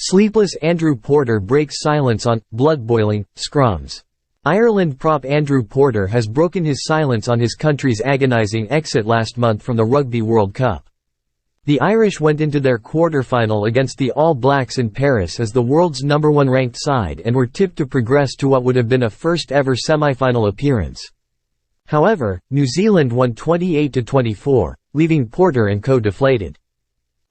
Sleepless Andrew Porter breaks silence on blood-boiling scrums. Ireland prop Andrew Porter has broken his silence on his country's agonizing exit last month from the Rugby World Cup. The Irish went into their quarter-final against the All Blacks in Paris as the world's #1 ranked side and were tipped to progress to what would have been a first-ever semi-final appearance. However, New Zealand won 28-24, leaving Porter and co deflated.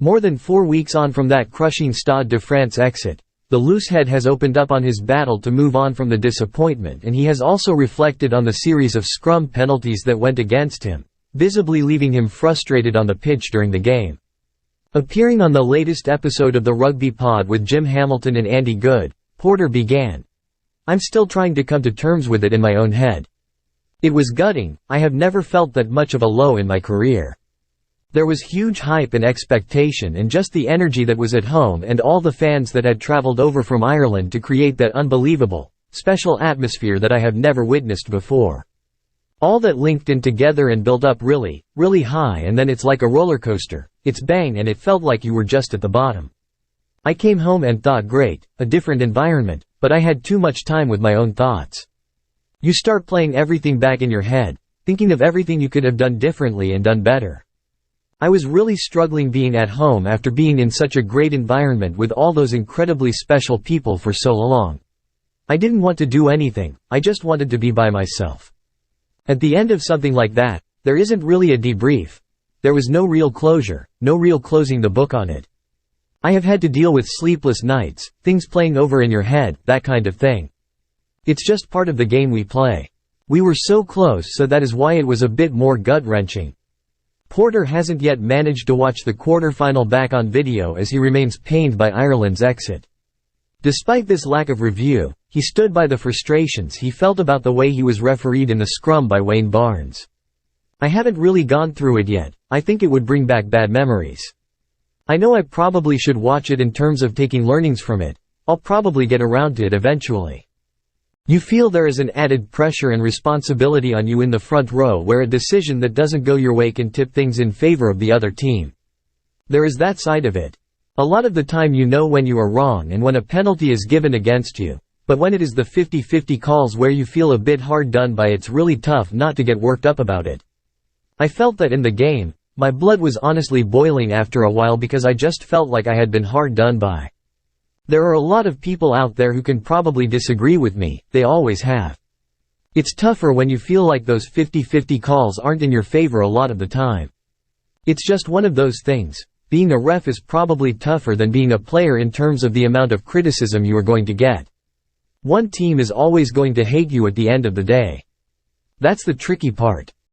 More than 4 weeks on from that crushing Stade de France exit, the loosehead has opened up on his battle to move on from the disappointment, and he has also reflected on the series of scrum penalties that went against him, visibly leaving him frustrated on the pitch during the game. Appearing on the latest episode of the Rugby Pod with Jim Hamilton and Andy Good, Porter began, "I'm still trying to come to terms with it in my own head. It was gutting. I have never felt that much of a low in my career. There was huge hype and expectation and just the energy that was at home and all the fans that had traveled over from Ireland to create that unbelievable, special atmosphere that I have never witnessed before. All that linked in together and built up really, really high, and then it's like a roller coaster. It's bang and it felt like you were just at the bottom. I came home and thought, great, a different environment, but I had too much time with my own thoughts. You start playing everything back in your head, thinking of everything you could have done differently and done better. I was really struggling being at home after being in such a great environment with all those incredibly special people for so long. I didn't want to do anything, I just wanted to be by myself. At the end of something like that, there isn't really a debrief. There was no real closure, no real closing the book on it. I have had to deal with sleepless nights, things playing over in your head, that kind of thing. It's just part of the game we play. We were so close, so that is why it was a bit more gut-wrenching." Porter hasn't yet managed to watch the quarter-final back on video as he remains pained by Ireland's exit. Despite this lack of review, he stood by the frustrations he felt about the way he was refereed in the scrum by Wayne Barnes. "I haven't really gone through it yet. I think it would bring back bad memories. I know I probably should watch it in terms of taking learnings from it. I'll probably get around to it eventually." You feel there is an added pressure and responsibility on you in the front row where a decision that doesn't go your way can tip things in favor of the other team. There is that side of it. A lot of the time you know when you are wrong and when a penalty is given against you, but when it is the 50-50 calls where you feel a bit hard done by, it's really tough not to get worked up about it. I felt that in the game. My blood was honestly boiling after a while because I just felt like I had been hard done by. There are a lot of people out there who can probably disagree with me, they always have. It's tougher when you feel like those 50-50 calls aren't in your favor a lot of the time. It's just one of those things. Being a ref is probably tougher than being a player in terms of the amount of criticism you are going to get. One team is always going to hate you at the end of the day. That's the tricky part.